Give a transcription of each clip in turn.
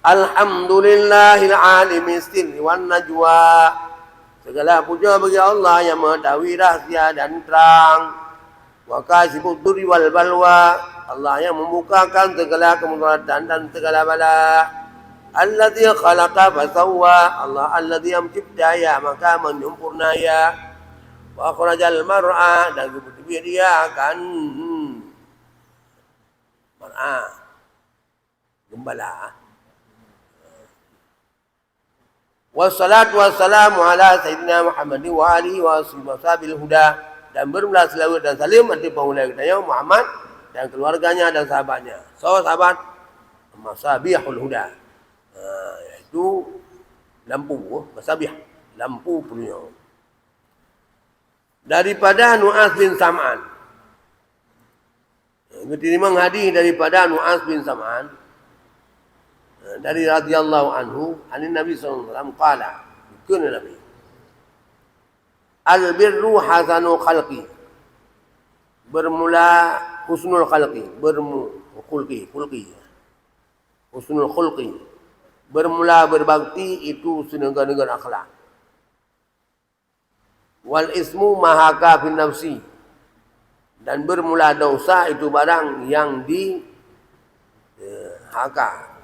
Alhamdulillahil alimi sirri wan najwa. Segala puja bagi Allah yang mengetahui rahsia dan terang. Wa kasifud durri wal balwa. Allah yang membukakan segala kemudaratan dan segala bala. Alladzi khalaqa fasawwa. Allah alladzi yang mencipta ya maka menyempurnaya. Wa akhrajal mar'a, dan dia akan mar'a gembala. Wassalatu wassalamu ala sayyidina Muhammadin wa alihi wa sahbihi huda, dan bermula selawat dan salim atas penghulu kita Muhammad dan keluarganya dan sahabatnya. Sahabat masabihul huda, yaitu lampu masabih, lampu punya. Daripada Nu'as bin Sam'an. Diterima hadis daripada Nu'as bin Sam'an dari radhiyallahu anhu, anin Nabi sallallahu alaihi wasallam qala, kana Nabi al-birru hasanu khalqi, bermula husnul khalqi, husnul khulqi, bermula berbakti itu senegar-negar akhlak. Wal ismu mahaka fin nafsi, dan bermula dosa itu barang yang di haka,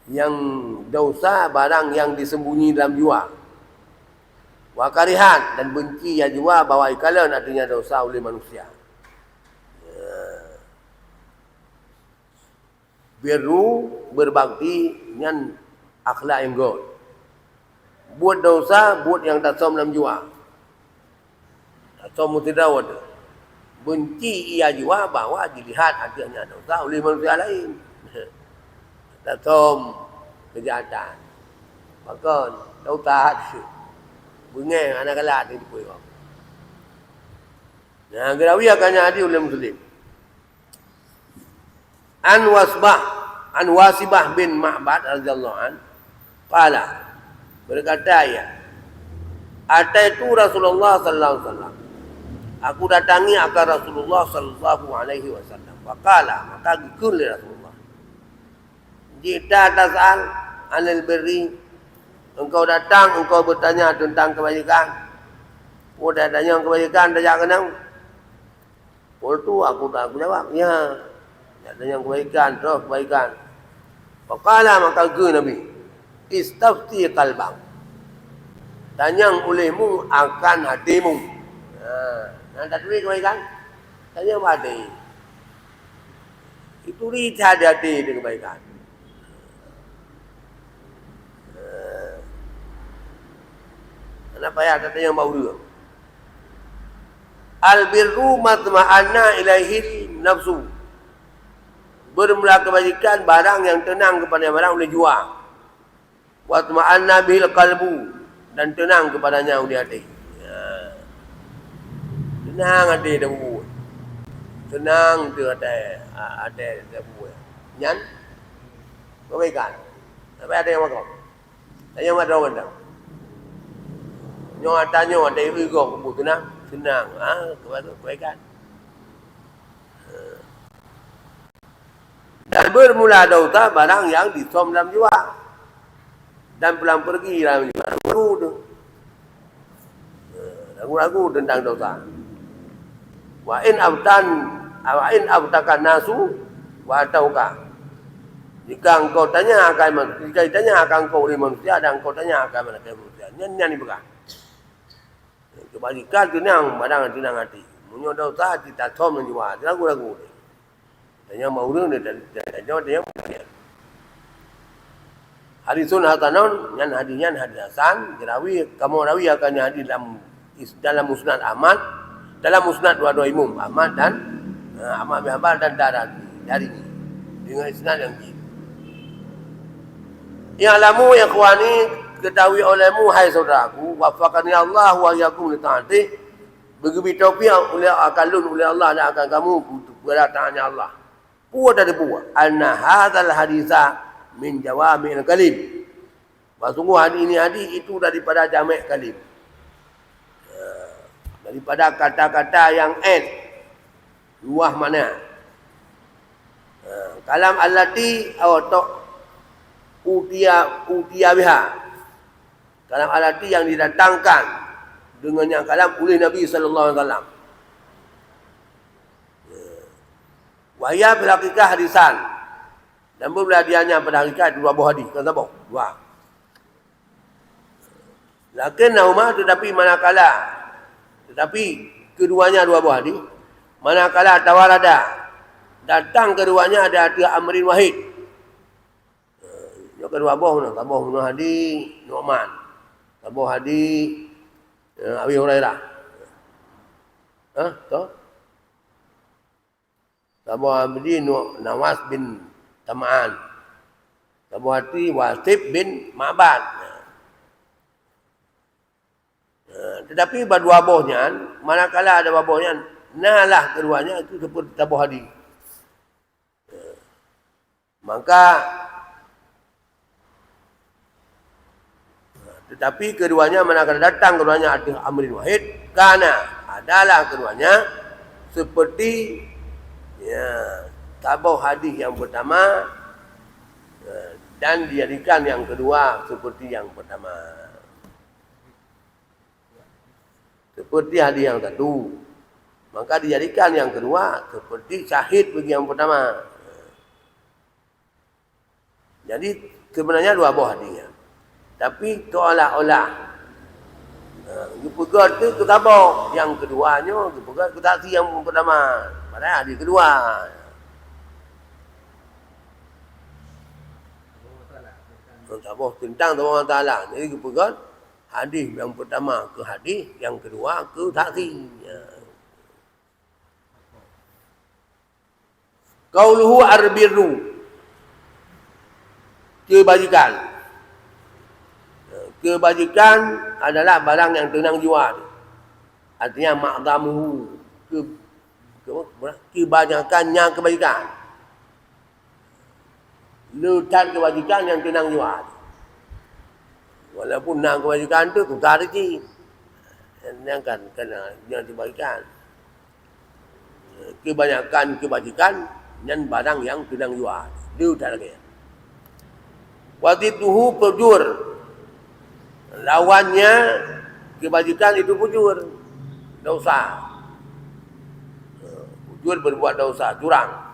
yang dosa barang yang disembunyi dalam jiwa. Wa karihan, dan benci ya jiwa bahwa ikalan artinya dosa oleh manusia. Birru berbakti dengan akhlak yang good. Buat dosa, buat yang tak som dalam jiwa. Tak som mutidawad. Benci ia jiwa bahwa dilihat artinya dosa oleh manusia lain. Datom kejahatan. Maka đâu taat bunga anak galak ni dipuai kau. Nah, gerawi akannya adi oleh Muslim. An Wasibah bin Ma'bad radhiyallahu an qala, berkata ya, ataitu Rasulullah sallallahu alaihi wasallam, aku datangi akan Rasulullah sallallahu alaihi wasallam. Faqala, maka gikul Rasulullah, jika tas'al anil birri, engkau datang, engkau bertanya tentang kebajikan. Oh, dah tanya kebajikan, dah jangan kenang. Qultu, aku jawab, ya. Dah tanya kebaikan, terus kebaikan. Faqala, maka ke Nabi, istafti qalbang, tanya olehmu akan hatimu. Nah, tak tulis kebaikan, tanya hati. Itu lihat hati dengan kebaikan. Kenapa ya katanya yang baru? Al-birru matma'anna ilaihi nafsu, bermula kebajikan barang yang tenang kepada barang oleh jiwa. Wa matma'anna bil qalbu, dan tenang kepadanya oleh hati. Tenang hati dah buat. Tenang tu hati dah buat. Nyan kebaikan. Sampai ada yang makan. Tanya ada orang dah. Nyo tanya ada ego kubu tenang, kebaikan. Dan bermula dosa barang yang disom dalam jiwa dan pulang pergi dalam jiwa. Ragu-ragu tentang dosa. Wa in abtakan nasu wa tauka. Jika engkau tanya akan engkau oleh manusia, dan engkau tanya akan manusia. Nyan ni bukan. Kebajikan tenang, barang tenang hati. Munyo dosa kita som dalam jiwa, ragu-ragu. Tanya mau dia dia. Hadisun hasanon, nyan hadis hasan, gerawi kamu rawi akan hadis dalam musnad Ahmad, dalam musnad dua-dua imam Ahmad dan Ahmad bin Hanbal dan dari ini dengan isnad yang tinggi. Ya'lamu ya ikhwani, ketahui olehmu hai saudaraku, wafaqani Allah wa iyyakum li taati, bagi taufik oleh akalun oleh Allah dan akan kamu berataannya Allah. Puas dari puas. Anna hadzal haditha min jawami'il kalim. Sungguh hadis itu daripada jami' kalim. Daripada kata-kata yang luah mana. Kalam allati atau utia biha. Kalam allati yang didatangkan dengan yang kalam oleh Nabi sallallahu alaihi wasallam. Wahya bil haqiqah hadisan. Dan berladiannya pada hakikat dua buah hadis. Kata apa? Dua. Lakin nauma tetapi manakala keduanya dua buah hadis, manakala tawarada datang keduanya ada arti amrin wahid. Yang kedua buah tabah hadis Nu'man. Tabah hadis Abi Hurairah. Tahu? Tabah hadis Nawas bin Tam'an. Tabah hadis Wasib bin Ma'bad. Tetapi berdua bohnya, manakala ada bohnya, nalah keduanya itu seperti tabuh hadis. Maka, tetapi keduanya manakala datang keduanya arti amrin wahid, karena adalah keduanya seperti tabuh hadis yang pertama dan dijadikan yang kedua seperti yang pertama. Seperti hadis yang satu, maka dijadikan yang kedua seperti syahid bagi yang pertama. Jadi sebenarnya dua buah hadis, tapi seolah-olah dipegat itu ketabok yang keduanya, dipegat ke taksi yang pertama, padahal hadis kedua. Tabok tentang Allah Taala, jadi dipegat hadis yang pertama ke hadis, yang kedua ke taksi. Qauluhu arbirru, kebajikan. Kebajikan adalah barang yang tenang jiwa. Artinya ma'zamuhu, kebanyakannya kebajikan. Letak kebajikan yang tenang jiwa. Walaupun nak kebajikan tu tukar rezeki. Yang kan yang dibagikan. Kebanyakan kebajikan dan barang yang tenang jiwa. Dia tak lagi. Wadituhu fujur. Lawannya kebajikan itu fujur. Dosa. Fujur berbuat dosa, curang.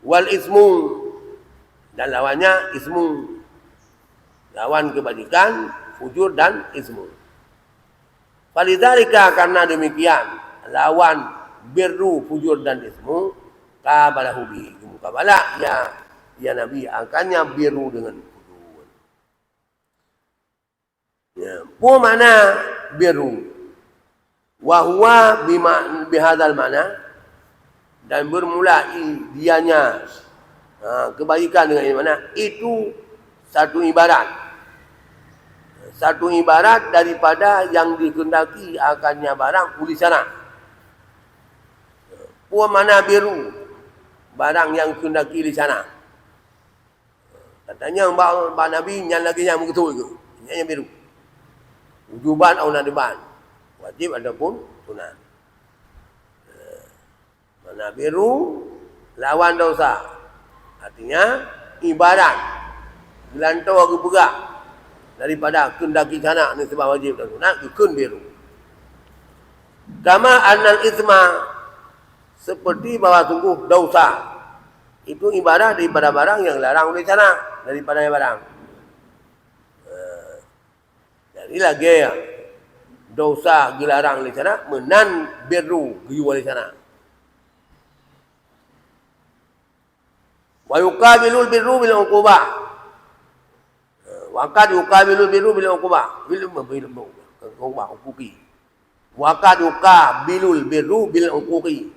Wal ismu, dan lawannya ismu. Lawan kebajikan, fujur dan ismu. Falidzalika, karena demikian, lawan birru, fujur dan ismu, kabalahu bi. Mukabala ya Nabi akannya birru dengan fujur. Ya, apa makna birru? Wa huwa bihadzal mana, dan bermula dianya kebaikan dengan ini mana? Itu satu ibarat. Satu ibarat daripada yang dikehendaki akannya barang uli sana. Puan mana biru? Barang yang dikehendaki di sana. Katanya Mbak Nabi yang lagi yang betul ke? Yang biru. Wujuban atau nadiban. Wajib adapun sunat. Mana biru? Lawan dosa. Artinya ibarat gelantau aku perak daripada kendaki sana ni sebab wajib dan sunat ikun biru. Kama annal itsma, seperti bahwa sungguh dosa itu ibarat daripada barang yang larang oleh sana, daripada barang. Jadi lagi dosa dilarang oleh sana menan biru giu oleh sana. Wa yuqabilul birru bil uqubah. Wa qad yuqabilul birru bil uqubah. Bil uqubah uqubi. Wa qad yuqabilul birru bil uqubi.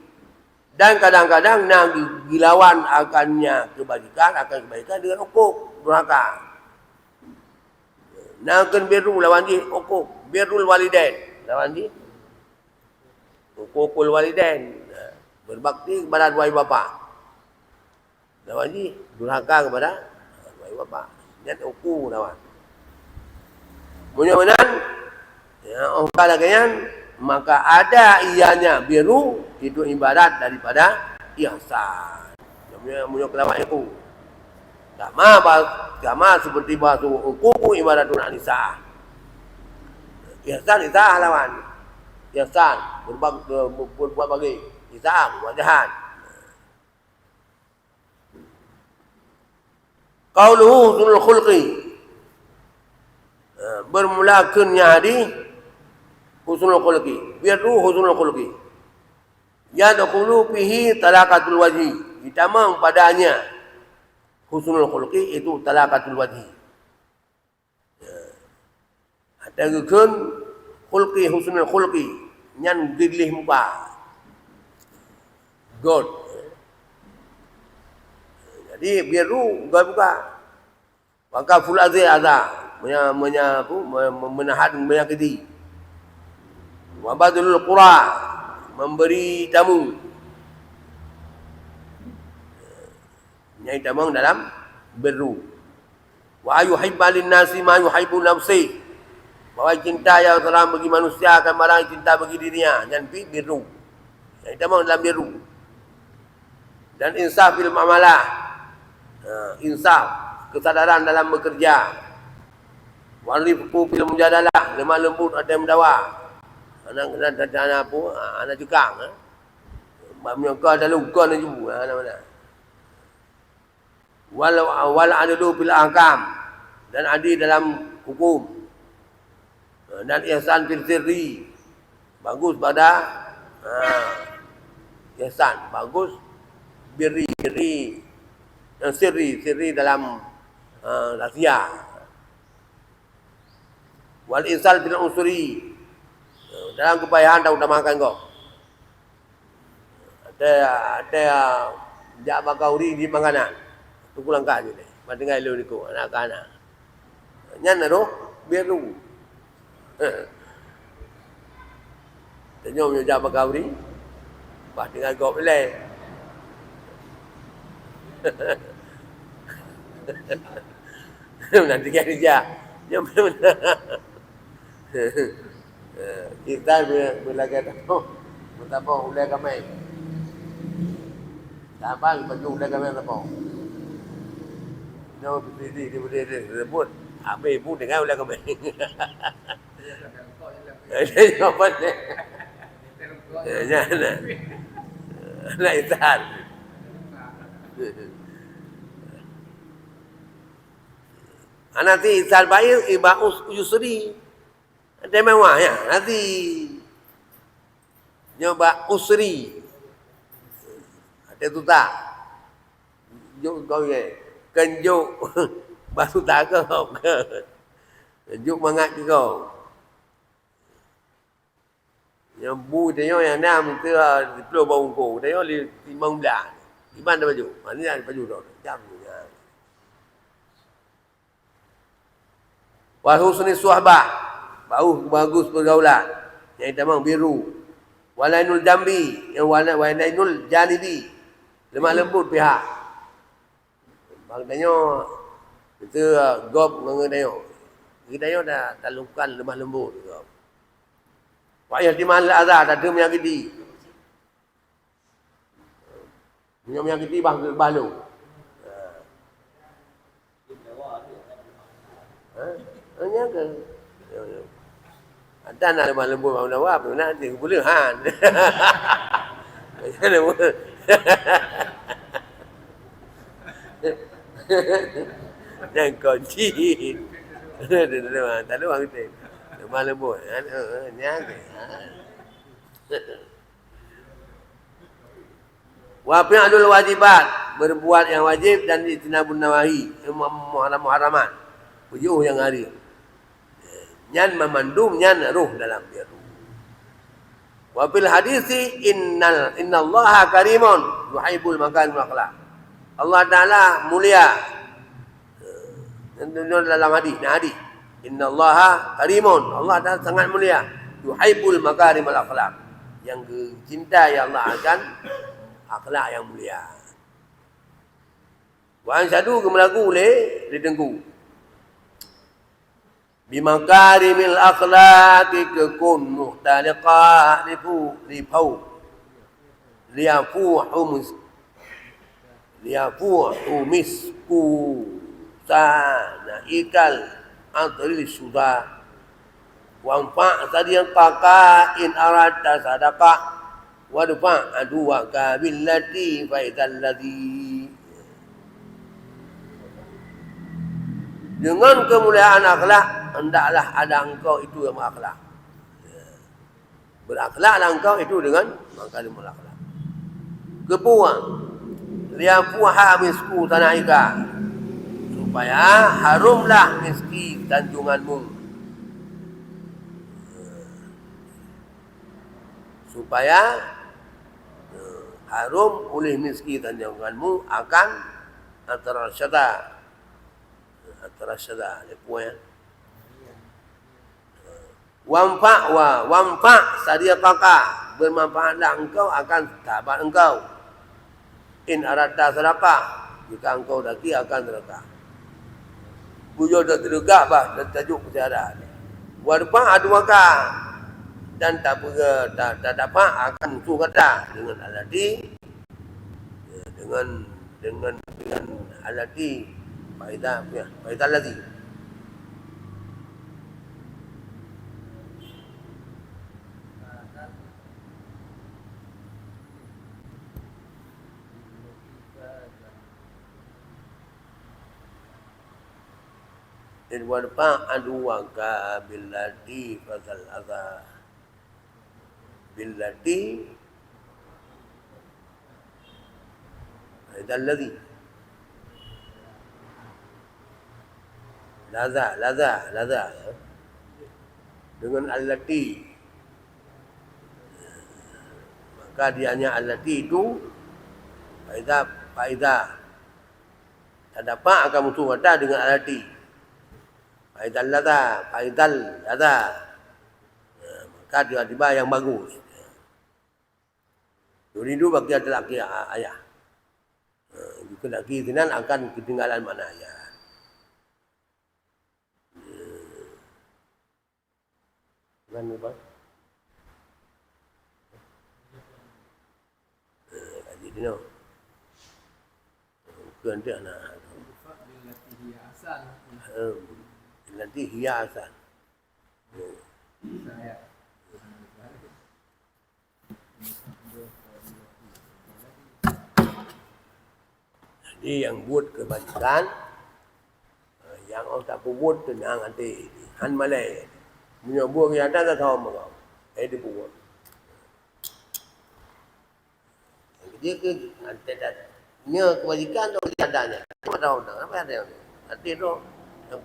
Dan kadang-kadang nak dilawan akannya kebaikan dengan uquq, durhaka. Nak birru lawan di uquq, birrul walidain lawan di uququl walidain. Berbakti kepada dua ibu bapa. Lawan ni durhaka kepada ibu bapa. Niat uku lawan. Mudah-mudahan ya Allah kalian maka ada ianya biru itu ibarat daripada ihsan. Yang punya kelamat itu. Sama seperti bahasa hukum ibaratun anisah. Ihsan isah lawan. Ihsan berbuat bagi. Isah berbuat jahat. Qauluhu husnul khulqi. Bermulakannya hadis husnul khulqi. Birru husnul khulqi. Yadkhulu fihi talaqatul wajhi. Ditambah padanya husnul khulqi itu talaqatul wajhi. Ada gukun khulqi husnul khulqi nyan gilih muka. God. Jadi biru buka. Maka full azza menahan menyakiti. Wa badlul qura memberi tamu. Nyai tamu dalam biru. Wa yuhibbu lin-nasi ma yuhibbu nafsi. Bahwa cinta yang telah bagi manusia akan barang cinta bagi dirinya. Dan biru. Nyai tamu dalam biru. Dan insaf fil muamalah. Insaf, kesadaran dalam bekerja. Warifku fil mujadalah, lemah lembut ada mendawa. Anak cekang. Menyangka ada luka ni juga. Wal adlu fil ahkam, dan adil dalam hukum. Dan ihsan fil sirri, bagus pada ihsan, bagus birri sirri dalam rahsia. Wal insal bil usri, dalam kepayahan dah utamakan kau. Ada jak bakauri di makanan. Tu kulang ka je ni. Madengai lu niku anak-anak. Nyan roh biru. Tanya jak bakauri. Bah dengan kau belai. Nanti kan dia. Dia benar. Kita bila kata betapa ulai kami. Apa baju ulai kami apa? No berdiri dia sebut. Apa ibu dengan ulai kami. Dia apa ni? Jangan. Nak itar. Nanti salbair ibaus yusri. Ada mewah ya. Nanti nyoba usri. Ada tu tak? Juk kau ye. Kenjuk batu tak kau ke. Juk mangat kau. Yang bu dia yang nam tu di Pulau Bangko. Dia di Timang Belah. Di mana baju? Mana ada baju tu? Jam ni. Wa husni suhbah, bagus pergaulan. Yang tamang biru. Walainul jambi, yang walainul janibi. Lemah lembut pihak. Maknanya kita gop mengenai. Kita dah talukan lemah lembut. Wa yahtimal azab, ada menyakiti. Menyakiti bahlu. Hanya ke ada nak lemah lembut mau nak apa nak dia boleh han. Dan kunci. Tak ada orang kita. Lemah lembut. Nya ke. Wa fi'lul wajibat, berbuat yang wajib dan ijtinabun nawahi, muharramat. Wujuh yang hari. Nyan memandum nyan ruh dalam biru. Wa fil hadisi innallaha karimun yuhibbul makan wal akhlaq. Allah Taala mulia. Dalam hadis. Innallaha karimun. Allah Taala sangat mulia. Yuhibbul makarim wal akhlaq. Yang cinta ya Allah akan akhlak yang mulia. Wa ansadu gemelagu le didengku. Bimakarimil akhlaqi kekun muhtaliqah lipau. liyafuhu misku sana ikal antaril sudah wamfa sadiyan qaka in arada sadaqah wadfa aduwaka billati faidal ladzi. Dengan kemuliaan akhlak hendaklah ada engkau itu yang berakhlak. Berakhlaklah engkau itu dengan makarimul akhlak. Kedua, liyafuha misku tanaika, supaya harumlah miski tanjunganmu. Supaya harum oleh miski tanjunganmu akan antara syada lepuan. Wamfa sadiaqaka, bermanfaatlah engkau akan sahabat engkau. In arada sedekah, jika engkau daki akan sedekah. Bujur dah terlegak bah, dan tajuk kesihatan. Wadfa aduaka, dan tak dapat akan musuh kata dengan alati, dengan alati faidah lagi. Dan wadfa aduaka billati fasal adha billati faidah lagi. Laza dengan allati, maka dianya allati itu faedah tak dapat akan mutu kata dengan allati faedah laza, maka tiba-tiba yang bagus. Yuridu bagi laki ayah, jika laki sinan akan ketinggalan mana ayah. Kan apa? Kaji dia no. Bukan dia nak. Nanti hiasan. Jadi yang buat kebajikan, yang orang tak buat tenang hati, han malai. Punya buah kegiatan tak tahu apa. Dia buat. Dia ke nya kebajikan tu kegiatannya. Tak tahu apa ada. Hati tu yang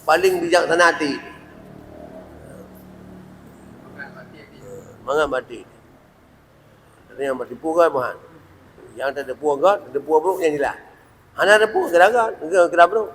paling bijaksana hati. Mangat mati. Ada yang mati pura bahan. Yang tak ada pura gat, ada pura buruk yang jelas. Ana ada pura keragat, kera buruk.